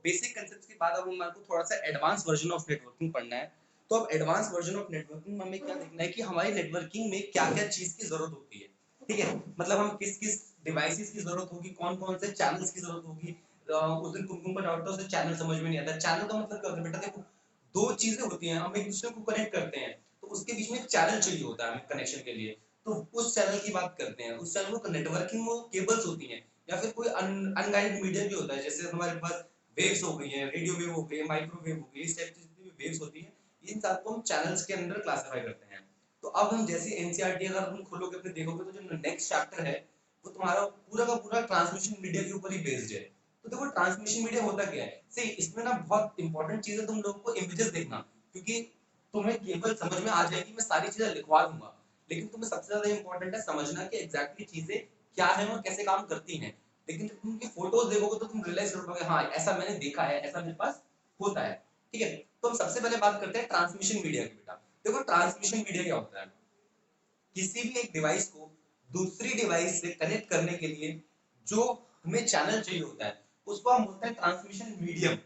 Basic concept के बाद अब हमारे को थोड़ा सा एडवांस वर्जन ऑफ नेटवर्किंग पढ़ना है। तो अब एडवांस वर्जन ऑफ नेटवर्किंग में हमें क्या देखना है कि हमारी नेटवर्किंग में क्या-क्या चीज की जरूरत होती है। ठीक है, मतलब हम किस-किस डिवाइसेस की जरूरत होगी, कौन-कौन से चैनल्स की जरूरत होगी। उस दिन कुमकुम का डाउट था, उसे चैनल समझ में नहीं आता। चैनल का मतलब क्या होता है बेटा, देखो दो चीजें होती हैं, हम एक दूसरे को कनेक्ट करते हैं, तो उसके बीच में एक चैनल चाहिए होता है हमें कनेक्शन के लिए। तो उस चैनल की बात करते हैं। उस चैनल को नेटवर्किंग में केबल्स होती हैं या फिर कोई अनगाइडेड मीडिया भी होता है, जैसे हमारे पास वेव्स हो गई है, रेडियो वेव हो गई है, माइक्रोवेव हो गई है, इस टाइप की जितनी भी वेव्स होती है, इन सबको हम चैनल्स के अंदर क्लासिफाई करते हैं। तो अब हम जैसे एनसीईआरटी अगर तुम खोलोगे अपने देखोगे तो जो नेक्स्ट चैप्टर है वो तुम्हारा पूरा का पूरा ट्रांसमिशन मीडिया के ऊपर ही बेस्ड है। तो देखो ट्रांसमिशन मीडिया होता क्या है, सही इसमें ना बहुत इंपॉर्टेंट चीज है, तुम लोगों को इमेजेस देखना, क्योंकि तुम्हें केवल समझ में आ जाएगी, मैं सारी चीजें लिखवा दूंगा, लेकिन तुम्हें सबसे ज्यादा इंपॉर्टेंट है समझना कि एग्जैक्टली चीजें क्या है और कैसे काम करती हैं। लेकिन जब तुम उनकी फोटोज देखोगे तो तुम रियलाइज करोगे हाँ ऐसा मैंने देखा है, ऐसा मेरे पास होता है। ठीक है, तो हम सबसे पहले बात करते हैं ट्रांसमिशन मीडिया की। बेटा देखो ट्रांसमिशन मीडिया क्या होता है, किसी भी एक डिवाइस को दूसरी डिवाइस से कनेक्ट करने के लिए जो हमें चैनल चाहिए होता है उसको हम बोलते हैं ट्रांसमिशन मीडियम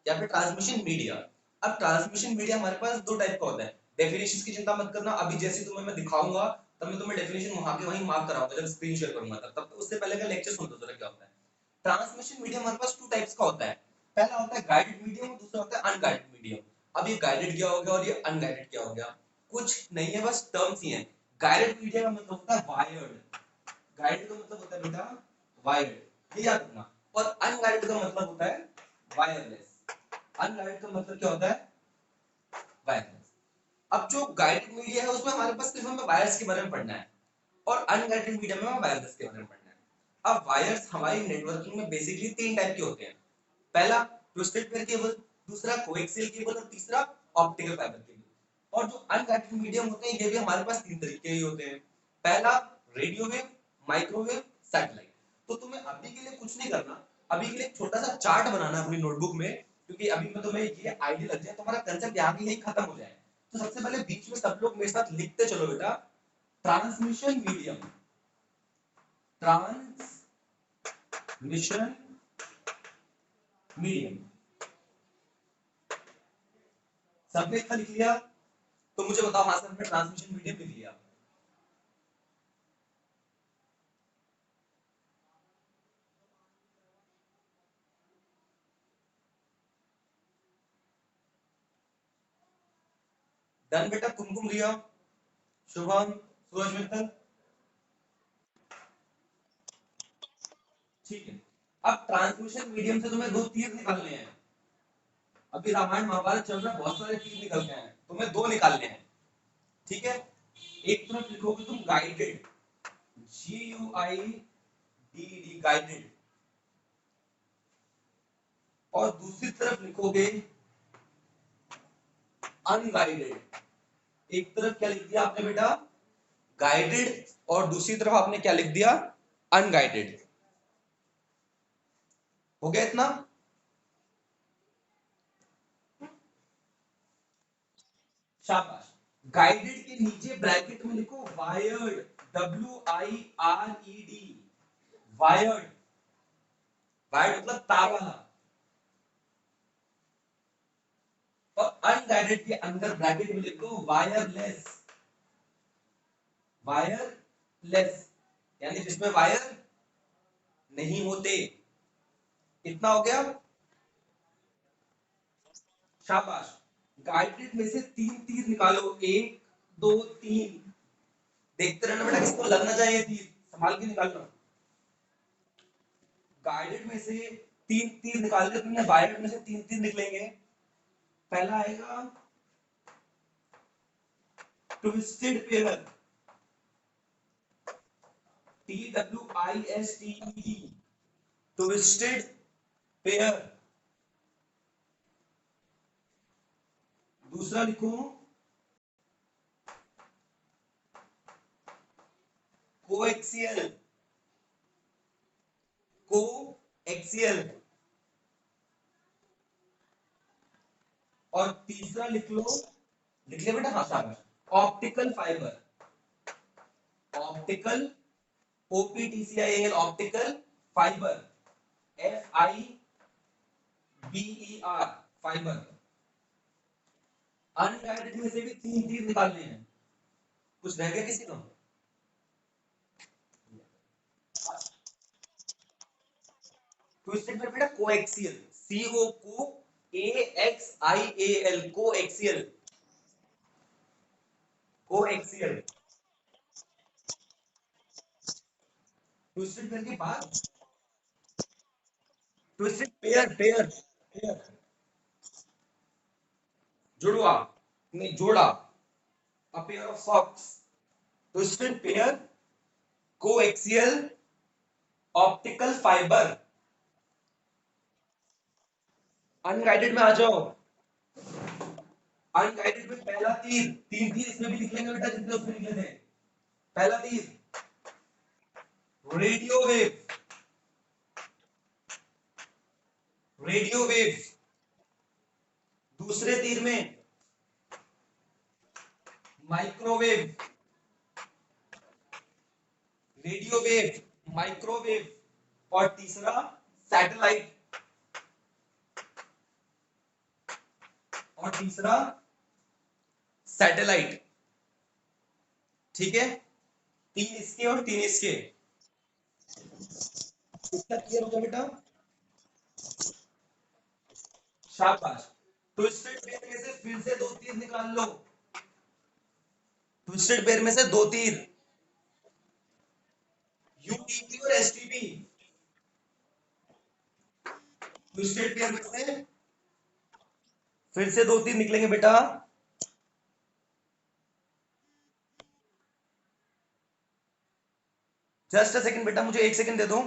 या फिर ट्रांसमिशन मीडिया। अब ट्रांसमिशन मीडिया हमारे पास दो टाइप का होता है। डेफिनेशन की चिंता मत करना, अभी जैसे तुम्हें मैं दिखाऊंगा तब मैं तुम्हें डेफिनेशन वहां के वहीं मार्क कराऊंगा जब स्क्रीन शेयर करूंगा, तब तक उससे पहले का लेक्चर सुन लो जरा क्या होता है। ट्रांसमिशन मीडियम हमारे पास टू टाइप्स का होता है। पहला होता है गाइडेड मीडियम और दूसरा होता है अनगाइडेड मीडियम। अब ये गाइडेड क्या हो गया और ये अनगाइडेड क्या हो गया, कुछ नहीं है, बस टर्म्स ही हैं। गाइडेड मीडिया का मतलब होता है वायर्ड, गाइडेड का मतलब होता है बेटा वायर्ड, ये याद रखना। और अनगाइडेड का मतलब होता है वायरलेस। अनगाइडेड का मतलब क्या होता है, वायरलेस। अब जो गाइडेड मीडिया है उसमें हमारे पास सिर्फ हमें वायर्स के बारे में पढ़ना है और अनगाइडेड मीडिया में हमें वायरलेस के बारे में पढ़ना है। अब वायर्स हमारी नेटवर्किंग में बेसिकली तीन टाइप के होते हैं। पहला ट्विस्टेड पेयर केबल, दूसरा कोएक्सियल केबल और तीसरा ऑप्टिकल फाइबर केबल। और जो अनगाइडेड मीडियम होते हैं ये भी हमारे पास तीन तरीके ही होते हैं। पहला रेडियो वेव, माइक्रोवेव, सैटेलाइट। तो तुम्हें अभी के लिए कुछ नहीं करना, अभी के लिए एक छोटा सा चार्ट बनाना है अपनी नोटबुक में, क्योंकि अभी मैं तुम्हें ये आइडिया लग जाए तुम्हारा कंसेप्ट यहाँ की यही खत्म हो जाए। तो सबसे पहले बीच में सब लोग मेरे साथ लिखते चलो बेटा, ट्रांसमिशन मीडियम, ट्रांसमिशन मीडियम। सबने इतना लिख लिया तो मुझे बताओ हाँ सर मैं ट्रांसमिशन मीडियम लिख लिया। डन बेटा, कुमकुम लिया, शुभम, सूरज मित्तल, ठीक है। अब ट्रांसमिशन मीडियम से तुम्हें दो तीर निकालने हैं। अभी रामायण महाभारत चल रहा है, बहुत सारे तीर निकल गए हैं, तुम्हें दो निकालने हैं। ठीक है, एक तरफ लिखोगे तुम गाइडेड, GUIDED, गाइडेड, और दूसरी तरफ लिखोगे अनगाइडेड। एक तरफ क्या लिख दिया आपने बेटा, गाइडेड, और दूसरी तरफ आपने क्या लिख दिया, अनगाइडेड। हो गया इतना। शाबाश। गाइडेड के नीचे ब्रैकेट में लिखो वायर्ड, WIRED, वायर्ड। वायर्ड मतलब तार वाला। और अनगाइडेड के अंदर ब्रैकेट में लिखो वायरलेस, वायरलेस यानी जिसमें वायर नहीं होते। इतना हो गया, शाबाश। गाइडेड में से तीन तीर निकालो, एक दो तीन, देखते रहना बेटा किसको लगना चाहिए तीर, संभाल के निकालना। गाइडेड में से तीन तीर निकाल के तुमने वायर्ड में से तीन तीर निकलेंगे। पहला आएगा twisted pair, TWISTED, twisted pair. दूसरा लिखो कोएक्सियल, कोएक्सियल। और तीसरा लिख लो, लिख ले बेटा, हाँ शाबाश, optical fibre, optical, OPTCIL, optical fibre, FIBER। BER fibre. Unguided में से भी 3 तीर निकालने हैं। कुछ रह गया किसी को? ट्विस्टेड में बेटा कोएक्सियल, CO को AXIAL, coaxial, coaxial. Twisted pair के बाद ट्विस्टेड पेयर, पेयर, पेयर, जुड़वा, नहीं जोड़ा, a pair of socks, twisted pair, coaxial, optical fiber। Unguided में आ जाओ। अनगाइडेड में पहला तीर, 3 तीर इसमें भी लिख लेंगे बेटा जितने उसमें निकले थे। पहला तीर रेडियो वेव, रेडियो वेव। दूसरे तीर में माइक्रोवेव, रेडियो वेव, माइक्रोवेव। और तीसरा सैटेलाइट, और तीसरा सैटेलाइट। ठीक है, 3 इसके और 3 इसके। कितना क्लियर होगा बेटा? शाबाश। ट्विस्टेड पेयर में से फिर से 2 तीर निकाल लो। ट्विस्टेड पेयर में से 2 तीर, यूटीपी और एसटीपी। ट्विस्टेड पेयर में से फिर से 2 तीर निकलेंगे बेटा। जस्ट अ सेकंड बेटा, मुझे 1 सेकंड दे दो।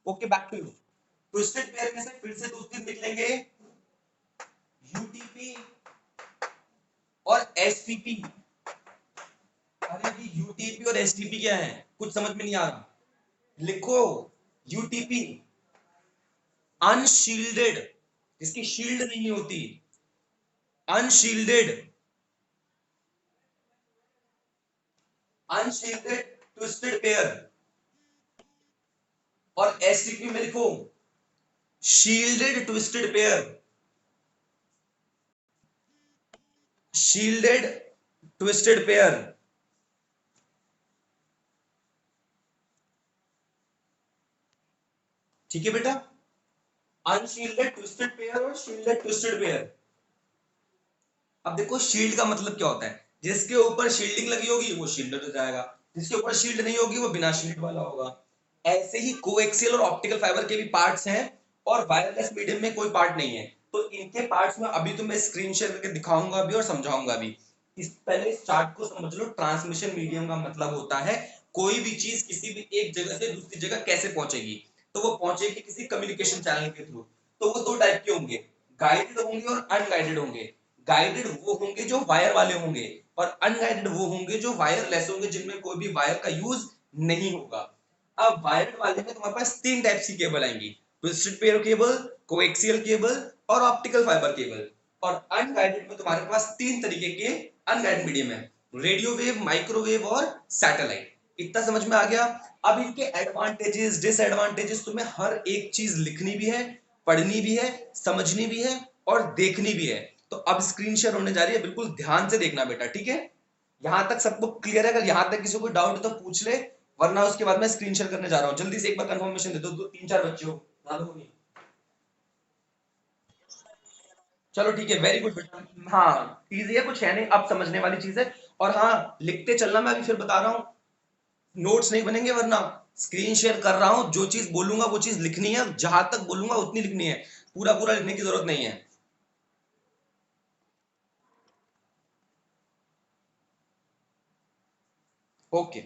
Okay, back to you. Twisted pair में से फिर से 2 तीर निकलेंगे, यूटीपी और एसटीपी। अरे जी, यूटीपी और एसटीपी क्या है? कुछ समझ में नहीं आ रहा? लिखो, यूटीपी अनशील्डेड, जिसकी शील्ड नहीं होती, अनशील्डेड, अनशील्डेड ट्विस्टेड पेयर। और एसटीपी में लिखो shielded twisted pair, shielded twisted pair. ठीक है बेटा, अनशील्डेड ट्विस्टेड पेयर और शील्डेड ट्विस्टेड पेयर। अब देखो शील्ड का मतलब क्या होता है? जिसके ऊपर शील्डिंग लगी होगी वो शील्डेड हो जाएगा, जिसके ऊपर शील्ड नहीं होगी वो बिना शील्ड वाला होगा। ऐसे ही कोएक्सियल और ऑप्टिकल फाइबर के भी पार्ट्स हैं, और वायरलेस मीडियम में कोई पार्ट नहीं है। तो इनके पार्ट्स में अभी तो मैं स्क्रीन शेयर करके दिखाऊंगा भी और समझाऊंगा भी। पहले इस चार्ट को समझ लो। ट्रांसमिशन मीडियम का मतलब होता है कोई भी चीज किसी भी एक जगह से दूसरी जगह कैसे पहुंचेगी। तो वो पहुंचेगी किसी कम्युनिकेशन चैनल के थ्रू। तो वो 2 टाइप के होंगे, गाइडेड होंगे और अनगाइडेड होंगे। गाइडेड वो होंगे जो वायर वाले होंगे, और अनगाइडेड वो होंगे जो वायरलेस होंगे, जिनमें कोई भी वायर का यूज नहीं होगा। अब वायर्ड वाले में तुम्हारे पास 3 टाइप की केबल आएंगी, twisted pair cable, coaxial cable और ऑप्टिकल फाइबर केबल। और अनगाइडेड में तुम्हारे पास 3 तरीके के अनगाइडेड मीडियम है, रेडियो वेव, माइक्रोवेव और सैटेलाइट। इतना समझ में आ गया? अब इनके एडवांटेजेस, डिसएडवांटेजेस तुम्हें हर एक चीज लिखनी भी है, पढ़नी भी है, समझनी भी है और देखनी भी है। तो अब स्क्रीन शेयर होने जा रही है, बिल्कुल ध्यान से देखना बेटा, ठीक है? यहां तक सबको क्लियर है? अगर यहां तक किसी को डाउट है तो पूछ ले, वरना उसके बाद मैं स्क्रीन शेयर करने जा रहा हूं। जल्दी से एक बार कंफर्मेशन दे दो, 3-4 बच्चे हो, ज्यादा हो नहीं। चलो ठीक है, वेरी गुड बेटा। हाँ, इजी है, कुछ है नहीं, अब समझने वाली चीज है। और हाँ, लिखते चलना, मैं अभी फिर बता रहा हूँ, नोट्स नहीं बनेंगे, वरना स्क्रीन शेयर कर रहा हूँ, जो चीज बोलूंगा वो चीज लिखनी है, जहां तक बोलूंगा उतनी लिखनी है, पूरा पूरा लिखने की जरूरत नहीं है। ओके,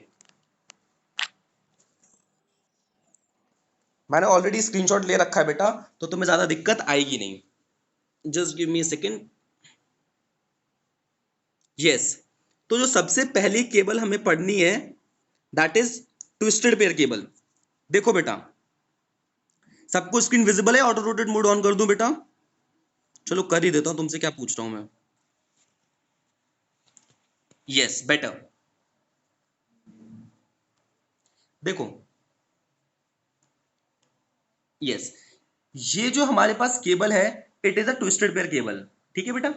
मैंने ऑलरेडी स्क्रीनशॉट ले रखा है बेटा, तो तुम्हें ज्यादा दिक्कत आएगी नहीं। Just give me a second. Yes, तो जो सबसे पहली केबल हमें पढ़नी है that is twisted pair cable. देखो बेटा, सबको स्क्रीन विजिबल है? ऑटो रोटेट मोड ऑन कर दूं बेटा? चलो कर ही देता हूं, तुमसे क्या पूछ रहा हूं मैं। Yes better. देखो, यस, ये जो हमारे पास केबल है it is a twisted pair cable. ठीक है बेटा,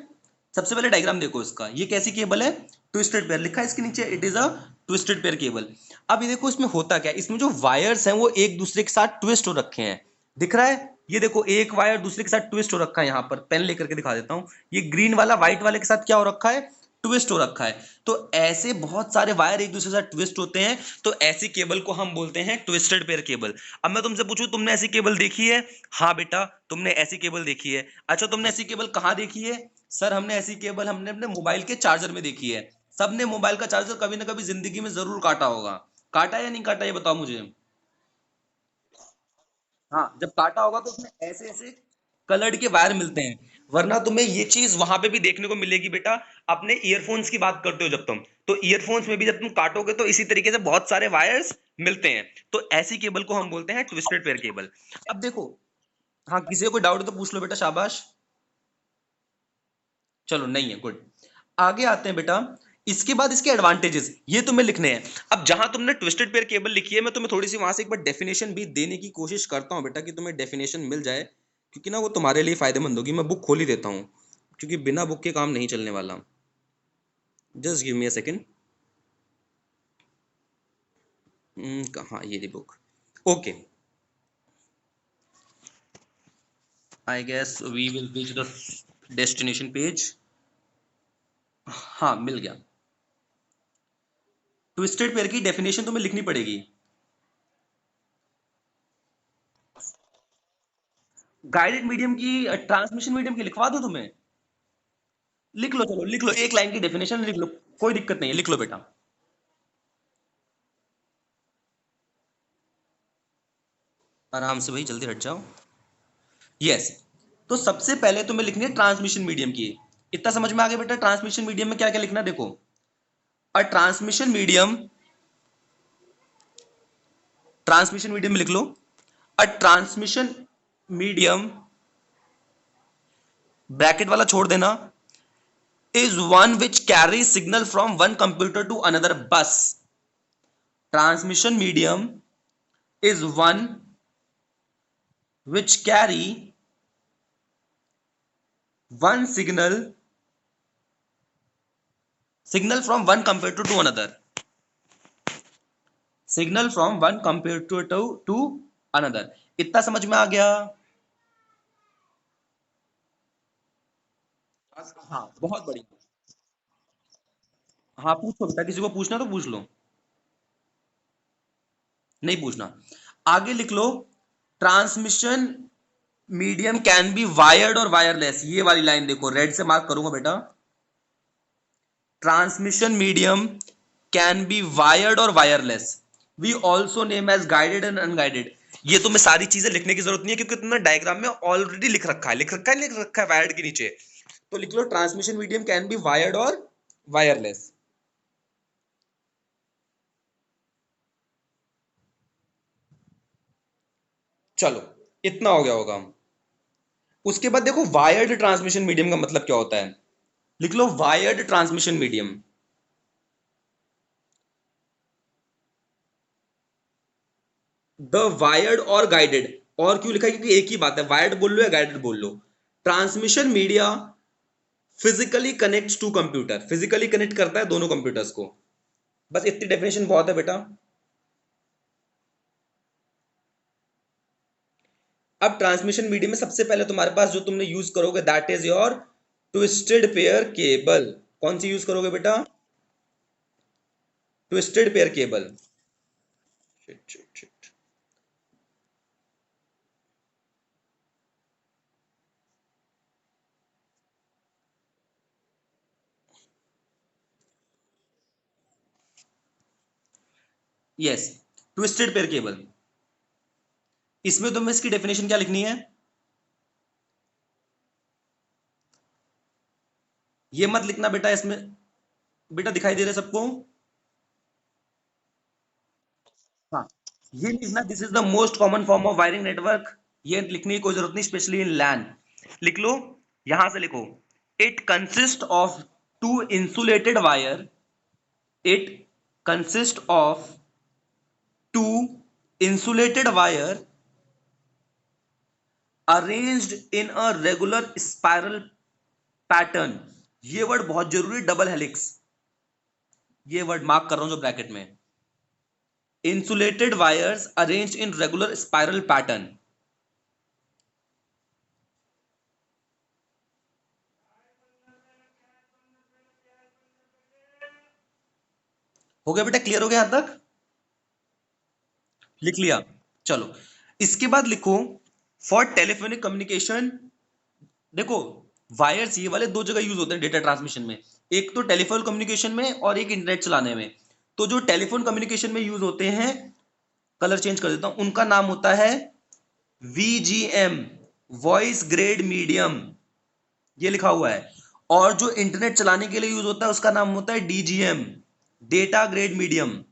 सबसे पहले डायग्राम देखो इसका, ये कैसी केबल है? ट्विस्टेड पेयर लिखा है इसके नीचे, it is a twisted pair cable. अब ये देखो इसमें होता क्या है, इसमें जो वायर्स हैं वो एक दूसरे के साथ ट्विस्ट हो रखे हैं, दिख रहा है? ये देखो एक वायर दूसरे के साथ ट्विस्ट हो रखा है, यहां पर पेन लेकर के दिखा देता हूं। ये ग्रीन वाला व्हाइट वाले के साथ क्या हो रखा है? ट्विस्ट हो रखा है। तो ऐसे बहुत सारे वायर एक दूसरे के साथ ट्विस्ट होते हैं, तो ऐसी केबल को हम बोलते हैं ट्विस्टेड पेयर केबल। अब मैं तुमसे पूछूं, तुमने ऐसी केबल देखी है? हाँ बेटा, तुमने ऐसी केबल देखी है। अच्छा, तुमने ऐसी केबल कहाँ देखी है? सर हमने ऐसी केबल हमने अपने मोबाइल के चार्जर में देखी है। सबने मोबाइल का चार्जर कभी ना कभी जिंदगी में जरूर काटा होगा। काटा या नहीं काटा, ये बताओ मुझे। हाँ, जब काटा होगा तो उसमें ऐसे ऐसे कलर्ड के वायर मिलते हैं। वरना तुम्हें ये चीज वहां पे भी देखने को मिलेगी बेटा, अपने ईयरफोन्स की बात करते हो जब तुम, तो ईयरफोन्स में भी जब तुम काटोगे तो इसी तरीके से बहुत सारे वायर्स मिलते हैं। तो ऐसी केबल को हम बोलते हैं ट्विस्टेड पेयर केबल। अब देखो, हाँ किसी को कोई डाउट है तो पूछ लो बेटा, शाबाश। चलो नहीं है, गुड। आगे आते हैं बेटा, इसके बाद इसके एडवांटेजेस ये तुम्हें लिखने हैं। अब जहां तुमने ट्विस्टेड पेयर केबल लिखी है, मैं तुम्हें थोड़ी सी वहां से एक बार डेफिनेशन भी देने की कोशिश करता हूं बेटा, कि तुम्हें डेफिनेशन मिल जाए, क्योंकि ना वो तुम्हारे लिए फायदेमंद होगी। मैं बुक खोल ही देता हूँ, क्योंकि बिना बुक के काम नहीं चलने वाला। Just give me a second. कहाँ ये रही book? Okay, I guess we will reach the destination page. हाँ मिल गया। ट्विस्टेड पेयर की डेफिनेशन तुम्हें लिखनी पड़ेगी। गाइडेड मीडियम की, ट्रांसमिशन मीडियम की लिखवा दो तुम्हें? लिख लो, चलो लिख लो, एक लाइन की डेफिनेशन लिख लो, कोई दिक्कत नहीं है, लिख लो बेटा। आराम से भाई, जल्दी हट जाओ। यस, तो सबसे पहले तुम्हें लिखनी है ट्रांसमिशन मीडियम की। इतना समझ में आ गया बेटा? ट्रांसमिशन मीडियम में क्या क्या लिखना है, देखो। और ट्रांसमिशन मीडियम में लिख लो, अ ट्रांसमिशन मीडियम, ब्रैकेट वाला छोड़ देना, is one which carry signal from one computer to another बस। Transmission medium is one which carry one signal from one computer to another, signal from one computer to another। इतना समझ में आ गया? हाँ बहुत बड़ी। हाँ पूछो बेटा, किसी को पूछना तो पूछ लो, नहीं पूछना। आगे लिख लो, transmission medium can be wired और वायरलेस। ये वाली लाइन देखो, रेड से मार्क करूंगा बेटा। Transmission medium can be wired और wireless, we also name as guided and unguided. ये तुम्हें सारी चीजें लिखने की जरूरत नहीं है, क्योंकि तुमने डायग्राम में ऑलरेडी लिख रखा है वायर्ड के नीचे। तो लिख लो, transmission medium can be wired और वायरलेस। चलो, इतना हो गया होगा। उसके बाद देखो, वायर्ड ट्रांसमिशन मीडियम का मतलब क्या होता है। लिख लो, wired transmission medium. The wired और गाइडेड, और क्यों लिखा है? क्योंकि एक ही बात है, वायर्ड बोल लो या गाइडेड बोल लो। Transmission media physically connects to computer, physically connect करता है दोनों कंप्यूटर्स को। बस इतनी डेफिनेशन बहुत है बेटा। अब ट्रांसमिशन मीडियम में सबसे पहले तुम्हारे पास जो तुमने यूज करोगे that is your twisted pair cable. कौन सी यूज करोगे बेटा? Twisted pair cable. Shit shit shit. Yes, twisted pair cable. इसमें तुम्हें इसकी डेफिनेशन क्या लिखनी है? ये मत लिखना बेटा इसमें, बेटा दिखाई दे रहा है सबको? हाँ, ये लिखना, this is the most common form of wiring network. ये लिखने की कोई जरूरत नहीं, स्पेशली इन लैन। लिख लो, यहां से लिखो, it consist of two insulated wire, it consist of two insulated wire arranged in a regular spiral pattern। ये वर्ड बहुत जरूरी, डबल हेलिक्स, ये वर्ड मार्क कर रहा हूं जो ब्रैकेट में, insulated wires arranged in regular spiral pattern। हो गया बेटा, क्लियर हो गया यहां तक? लिख लिया? चलो, इसके बाद लिखो फॉर टेलीफोनिक कम्युनिकेशन। देखो, वायर्स ये वाले दो जगह यूज होते हैं डेटा ट्रांसमिशन में, एक तो टेलीफोन कम्युनिकेशन में और एक इंटरनेट चलाने में। तो जो टेलीफोन कम्युनिकेशन में यूज होते हैं, कलर चेंज कर देता हूं, उनका नाम होता है VGM, वॉइस ग्रेड मीडियम, ये लिखा हुआ है। और जो इंटरनेट चलाने के लिए यूज होता है उसका नाम होता है DGM, डेटा ग्रेड मीडियम।